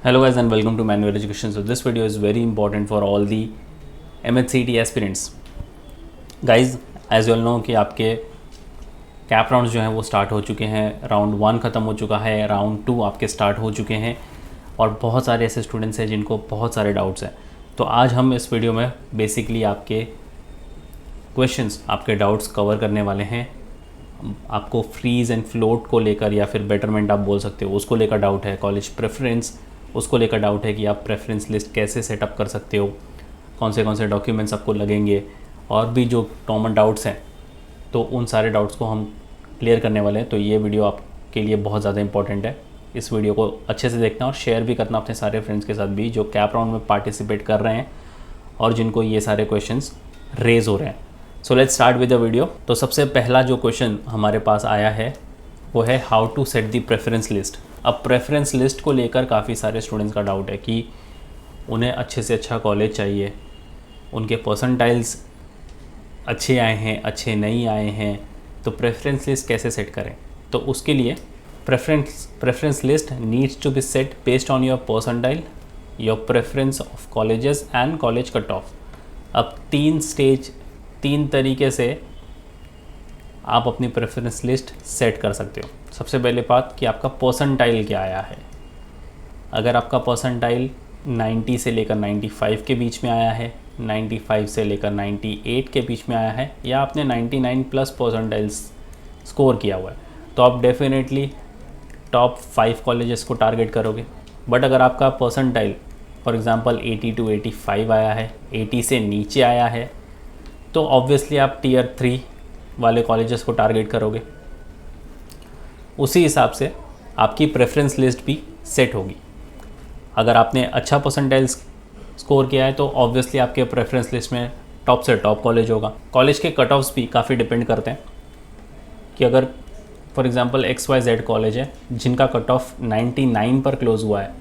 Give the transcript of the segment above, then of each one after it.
Hello guys and welcome to Manual Education. So this video is very important for all the MHCET aspirants. Guys, as you all know कि आपके cap rounds जो हैं वो start हो चुके हैं, round 1 ख़त्म हो चुका है, राउंड 2 आपके स्टार्ट हो चुके हैं और बहुत सारे ऐसे स्टूडेंट्स हैं जिनको बहुत सारे डाउट्स हैं। तो आज हम इस वीडियो में बेसिकली आपके क्वेश्चंस, आपके डाउट्स कवर करने वाले हैं। आपको फ्रीज़ एंड फ्लोट को लेकर या फिर बेटरमेंट आप बोल सकते हो, उसको लेकर डाउट है। कॉलेज प्रेफरेंस, उसको लेकर डाउट है कि आप प्रेफरेंस लिस्ट कैसे सेटअप कर सकते हो, कौन से डॉक्यूमेंट्स आपको लगेंगे, और भी जो कॉमन डाउट्स हैं, तो उन सारे डाउट्स को हम क्लियर करने वाले हैं। तो ये वीडियो आपके लिए बहुत ज़्यादा इंपॉर्टेंट है। इस वीडियो को अच्छे से देखना और शेयर भी करना अपने सारे फ्रेंड्स के साथ भी जो कैप राउंड में पार्टिसिपेट कर रहे हैं और जिनको ये सारे क्वेश्चंस रेज हो रहे हैं। So let's start with the video. तो सबसे पहला जो क्वेश्चन हमारे पास आया है वो है how to set the preference list. अब प्रेफरेंस लिस्ट को लेकर काफ़ी सारे स्टूडेंट्स का डाउट है कि उन्हें अच्छे से अच्छा कॉलेज चाहिए, उनके परसेंटाइल्स अच्छे आए हैं, अच्छे नहीं आए हैं, तो प्रेफरेंस लिस्ट कैसे सेट करें। तो उसके लिए preference list needs to be set based on your percentile, your preference of colleges and college cut off. अब तीन तरीके से आप अपनी प्रेफरेंस लिस्ट सेट कर सकते हो। सबसे पहले बात कि आपका परसेंटाइल क्या आया है। अगर आपका परसेंटाइल 90 से लेकर 95 के बीच में आया है, 95 से लेकर 98 के बीच में आया है, या आपने 99 प्लस परसेंटाइल्स स्कोर किया हुआ है, तो आप डेफिनेटली टॉप 5 कॉलेजेस को टारगेट करोगे। बट अगर आपका परसेंटाइल फॉर एग्ज़ाम्पल 80 to 85 आया है, 80 से नीचे आया है, तो ऑब्वियसली आप टियर 3 वाले कॉलेजेस को टारगेट करोगे। उसी हिसाब से आपकी प्रेफरेंस लिस्ट भी सेट होगी। अगर आपने अच्छा परसेंटाइल स्कोर किया है तो ऑब्वियसली आपके प्रेफरेंस लिस्ट में टॉप से टॉप कॉलेज होगा। कॉलेज के कट ऑफ्स भी काफ़ी डिपेंड करते हैं कि अगर फॉर एग्ज़ाम्पल XYZ कॉलेज है जिनका कट ऑफ 99 पर क्लोज़ हुआ है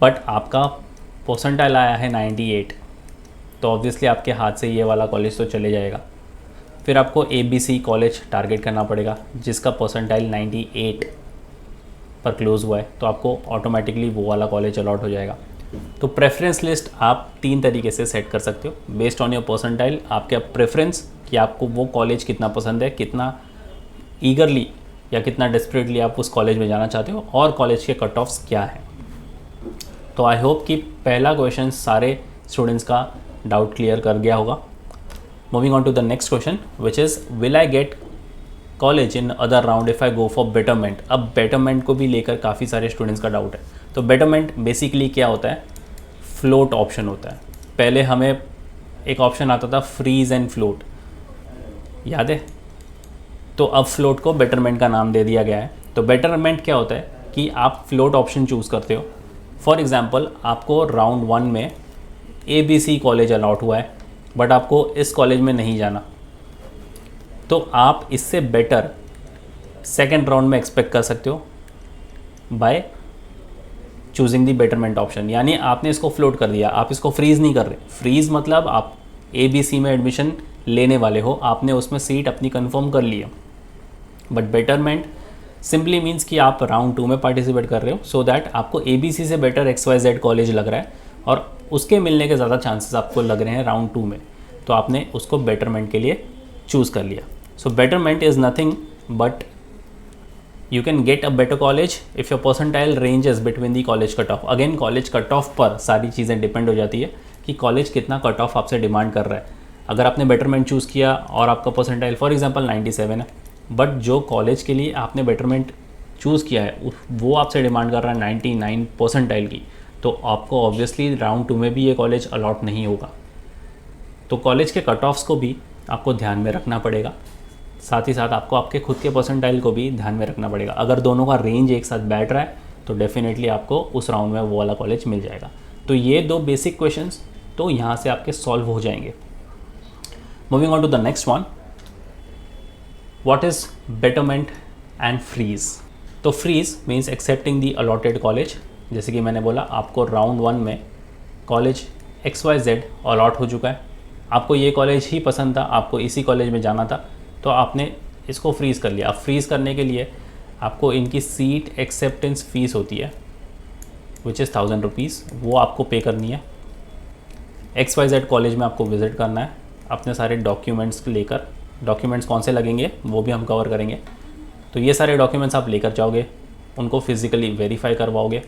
बट आपका परसेंटाइल आया है 98, तो ऑब्वियसली आपके हाथ से ये वाला कॉलेज तो चले जाएगा। फिर आपको ABC कॉलेज टारगेट करना पड़ेगा जिसका परसेंटाइल 98 पर क्लोज़ हुआ है, तो आपको ऑटोमेटिकली वो वाला कॉलेज अलॉट हो जाएगा। तो प्रेफरेंस लिस्ट आप 3 तरीके से सेट कर सकते हो बेस्ड ऑन योर परसेंटाइल, आपके प्रेफरेंस कि आपको वो कॉलेज कितना पसंद है, कितना ईगरली या कितना डेस्परेटली आप उस कॉलेज में जाना चाहते हो, और कॉलेज के कट ऑफ्स क्या हैं। तो आई होप कि पहला क्वेश्चन सारे स्टूडेंट्स का डाउट क्लियर कर गया होगा। Moving on to the next question which is will I get college in other round if I go for betterment. अब बेटरमेंट को भी लेकर काफ़ी सारे स्टूडेंट्स का डाउट है। तो बेटरमेंट बेसिकली क्या होता है, फ्लोट ऑप्शन होता है। पहले हमें एक ऑप्शन आता था फ्रीज़ एंड फ्लोट, याद है? तो अब फ्लोट को बेटरमेंट का नाम दे दिया गया है। तो बेटरमेंट क्या होता है कि आप फ्लोट ऑप्शन चूज़ करते हो। फॉर एग्ज़ाम्पल आपको राउंड 1 में ABC कॉलेज अलॉट हुआ है बट आपको इस कॉलेज में नहीं जाना, तो आप इससे बेटर सेकेंड राउंड में एक्सपेक्ट कर सकते हो by choosing the betterment option. यानी आपने इसको फ्लोट कर दिया, आप इसको फ्रीज़ नहीं कर रहे। फ्रीज़ मतलब आप ABC में एडमिशन लेने वाले हो, आपने उसमें सीट अपनी कंफर्म कर ली है। बट बेटरमेंट सिंपली मीन्स कि आप राउंड 2 में पार्टिसिपेट कर रहे हो सो दैट आपको ABC से बेटर XYZ कॉलेज लग रहा है और उसके मिलने के ज़्यादा चांसेस आपको लग रहे हैं राउंड 2 में, तो आपने उसको बेटरमेंट के लिए चूज़ कर लिया। So betterment is nothing but you can get a better college if your percentile ranges between the college cut off. Again college cut off पर सारी चीज़ें डिपेंड हो जाती है कि कॉलेज कितना कट ऑफ आपसे डिमांड कर रहा है। अगर आपने बेटरमेंट चूज़ किया और आपका परसेंटाइल फॉर एग्जांपल 97 है बट जो कॉलेज के लिए आपने बेटरमेंट चूज़ किया है वो आपसे डिमांड कर रहा है 99 परसेंटाइल की, तो आपको ऑब्वियसली राउंड 2 में भी ये कॉलेज अलॉट नहीं होगा। तो कॉलेज के कट ऑफ्स को भी आपको ध्यान में रखना पड़ेगा, साथ ही साथ आपको आपके खुद के परसेंटाइल को भी ध्यान में रखना पड़ेगा। अगर दोनों का रेंज एक साथ बैठ रहा है तो डेफिनेटली आपको उस राउंड में वो वाला कॉलेज मिल जाएगा। तो ये 2 बेसिक क्वेश्चंस तो यहाँ से आपके सॉल्व हो जाएंगे। Moving on to the next one, what is betterment and freeze. तो freeze means accepting the allotted college. जैसे कि मैंने बोला आपको राउंड 1 में कॉलेज XYZ अलॉट हो चुका है, आपको ये कॉलेज ही पसंद था, आपको इसी कॉलेज में जाना था, तो आपने इसको फ्रीज़ कर लिया। अब फ्रीज़ करने के लिए आपको इनकी सीट एक्सेप्टेंस फ़ीस होती है विच इज़ 1000 रुपीज़, वो आपको पे करनी है। XYZ कॉलेज में आपको विज़िट करना है अपने सारे डॉक्यूमेंट्स लेकर। डॉक्यूमेंट्स कौन से लगेंगे वो भी हम कवर करेंगे। तो ये सारे डॉक्यूमेंट्स आप लेकर जाओगे, उनको फिज़िकली वेरीफाई करवाओगे।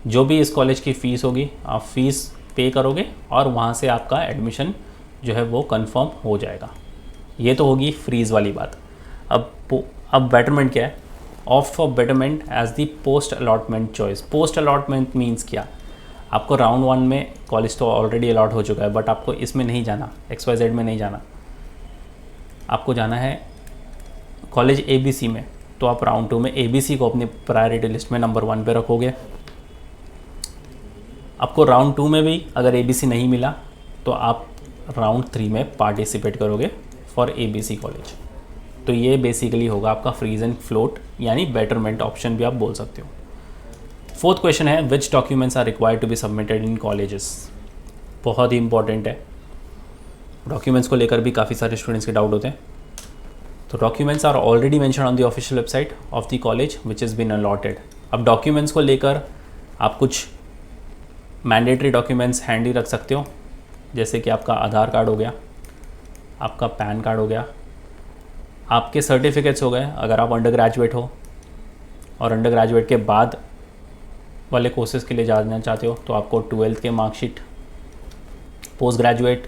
जो भी इस कॉलेज की फ़ीस होगी आप फ़ीस पे करोगे और वहाँ से आपका एडमिशन जो है वो कंफर्म हो जाएगा। ये तो होगी फ्रीज़ वाली बात। अब बेटरमेंट क्या है? Opt for betterment as the post allotment choice. Post allotment means क्या? आपको राउंड 1 में कॉलेज तो ऑलरेडी अलॉट हो चुका है, बट आपको इसमें नहीं जाना, XYZ में नहीं जाना, आपको जाना है कॉलेज ABC में। तो आप राउंड 2 में ABC को अपनी प्रायोरिटी लिस्ट में नंबर 1 पे रखोगे। आपको राउंड 2 में भी अगर ABC नहीं मिला तो आप राउंड 3 में पार्टिसिपेट करोगे फॉर ABC कॉलेज। तो ये बेसिकली होगा आपका फ्रीज एंड फ्लोट, यानी बेटरमेंट ऑप्शन भी आप बोल सकते हो। फोर्थ क्वेश्चन है which documents are required to be submitted in colleges. बहुत ही इंपॉर्टेंट है, डॉक्यूमेंट्स को लेकर भी काफ़ी सारे स्टूडेंट्स के डाउट होते हैं। तो documents are already mention on the official website of the college which is been allotted. अब डॉक्यूमेंट्स को लेकर आप कुछ मैंडेटरी डॉक्यूमेंट्स हैंडी रख सकते हो, जैसे कि आपका आधार कार्ड हो गया, आपका पैन कार्ड हो गया, आपके सर्टिफिकेट्स हो गए अगर आप अंडर ग्रेजुएट हो और अंडर ग्रेजुएट के बाद वाले कोर्सेज़ के लिए जाना चाहते हो तो आपको 12th के मार्कशीट, पोस्ट ग्रेजुएट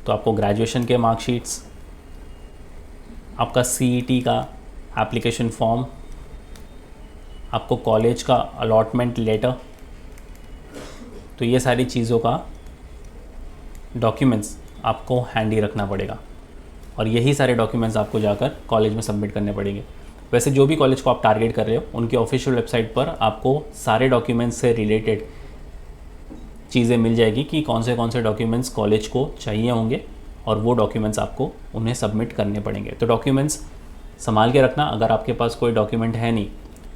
तो आपको ग्रेजुएशन के मार्कशीट्स, आपका CET का एप्लीकेशन फॉर्म, आपको कॉलेज का अलॉटमेंट लेटर। तो ये सारी चीज़ों का डॉक्यूमेंट्स आपको हैंडी रखना पड़ेगा और यही सारे डॉक्यूमेंट्स आपको जाकर कॉलेज में सबमिट करने पड़ेंगे। वैसे जो भी कॉलेज को आप टारगेट कर रहे हो उनकी ऑफिशियल वेबसाइट पर आपको सारे डॉक्यूमेंट्स से रिलेटेड चीज़ें मिल जाएगी कि कौन से डॉक्यूमेंट्स कॉलेज को चाहिए होंगे और वो डॉक्यूमेंट्स आपको उन्हें सबमिट करने पड़ेंगे। तो डॉक्यूमेंट्स संभाल के रखना। अगर आपके पास कोई डॉक्यूमेंट है नहीं,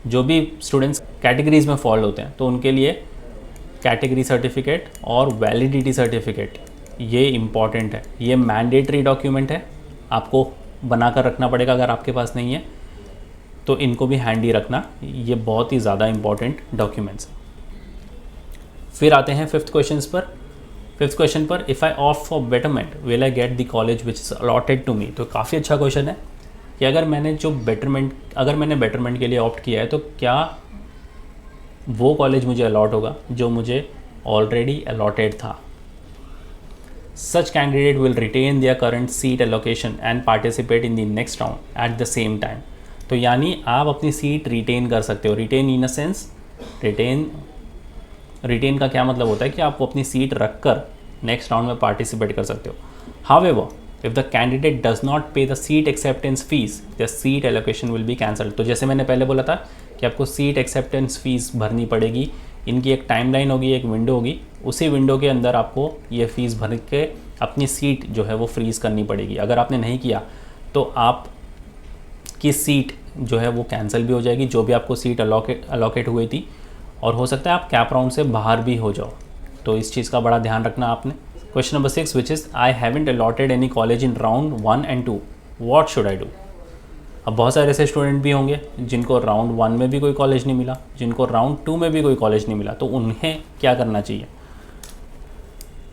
जो भी स्टूडेंट्स कैटेगरीज़ में फॉल होते हैं तो उनके लिए कैटेगरी सर्टिफिकेट और वैलिडिटी सर्टिफिकेट ये इम्पॉर्टेंट है, ये मैंडेटरी डॉक्यूमेंट है, आपको बना कर रखना पड़ेगा। अगर आपके पास नहीं है तो इनको भी हैंडी रखना, ये बहुत ही ज़्यादा इम्पॉर्टेंट डॉक्यूमेंट्स हैं। फिर आते हैं फिफ्थ क्वेश्चन पर if I opt for betterment will I get the college which is allotted to me. तो काफ़ी अच्छा क्वेश्चन है कि अगर मैंने बेटरमेंट के लिए ऑप्ट किया है तो क्या वो कॉलेज मुझे अलॉट होगा जो मुझे ऑलरेडी अलॉटेड था। Such candidate will retain their current seat allocation and participate in the next round at the same time। तो यानी आप अपनी सीट रिटेन कर सकते हो। Retain in a sense, retain का क्या मतलब होता है कि आप अपनी सीट रख कर नेक्स्ट राउंड में पार्टिसिपेट कर सकते हो। However, if the candidate does not pay the seat acceptance fees, the seat allocation will be cancelled। तो जैसे मैंने पहले बोला था कि आपको सीट एक्सेप्टेंस फीस भरनी पड़ेगी, इनकी एक टाइमलाइन होगी, एक विंडो होगी, उसी विंडो के अंदर आपको ये फ़ीस भर के अपनी सीट जो है वो फ्रीज़ करनी पड़ेगी। अगर आपने नहीं किया तो आप की सीट जो है वो कैंसिल भी हो जाएगी, जो भी आपको सीट अलॉकेट हुई थी, और हो सकता है आप कैप राउंड से बाहर भी हो जाओ। तो इस चीज़ का बड़ा ध्यान रखना आपने। Question number 6 which is I haven't allotted any college in round 1 and 2, what should I do. अब बहुत सारे ऐसे स्टूडेंट भी होंगे जिनको राउंड 1 में भी कोई कॉलेज नहीं मिला, जिनको राउंड 2 में भी कोई कॉलेज नहीं मिला, तो उन्हें क्या करना चाहिए?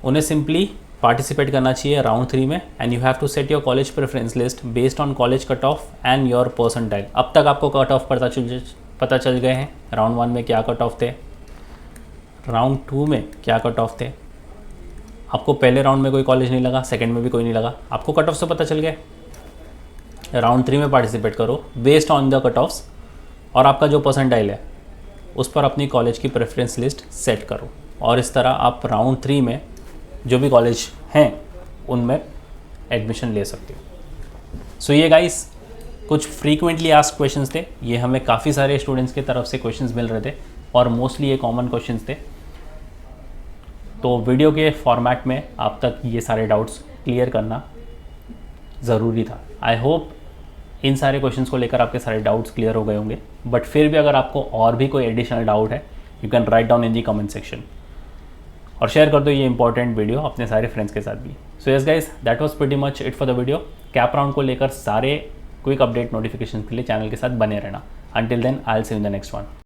उन्हें सिंपली पार्टिसिपेट करना चाहिए राउंड 3 में and you have to set your college preference list based on college cut off and your percentile. अब तक आपको कट ऑफ पता चल गए हैं, राउंड 1 में क्या कट ऑफ थे, राउंड 2 में क्या कट ऑफ थे। आपको पहले राउंड में कोई कॉलेज नहीं लगा, सेकेंड में भी कोई नहीं लगा, आपको कट ऑफ से पता चल गए। राउंड 3 में पार्टिसिपेट करो based on the cut offs और आपका जो परसेंटाइल है उस पर अपनी कॉलेज की प्रेफरेंस लिस्ट सेट करो और इस तरह आप राउंड 3 में जो भी कॉलेज हैं उनमें एडमिशन ले सकते हो। सो ये गाइस कुछ फ्रीक्वेंटली आस्क्ड क्वेश्चंस थे, ये हमें काफ़ी सारे स्टूडेंट्स की तरफ से क्वेश्चंस मिल रहे थे और मोस्टली ये कॉमन क्वेश्चंस थे। तो वीडियो के फॉर्मेट में आप तक ये सारे डाउट्स क्लियर करना ज़रूरी था। आई होप इन सारे क्वेश्चंस को लेकर आपके सारे डाउट्स क्लियर हो गए होंगे, बट फिर भी अगर आपको और भी कोई एडिशनल डाउट है you can write down in the comment section और शेयर कर दो ये इंपॉर्टेंट वीडियो अपने सारे फ्रेंड्स के साथ भी। So yes guys, that was pretty much it for the video. Cap round को लेकर सारे क्विक अपडेट नोटिफिकेशन के लिए चैनल के साथ बने रहना। Until then I will see you in the next one.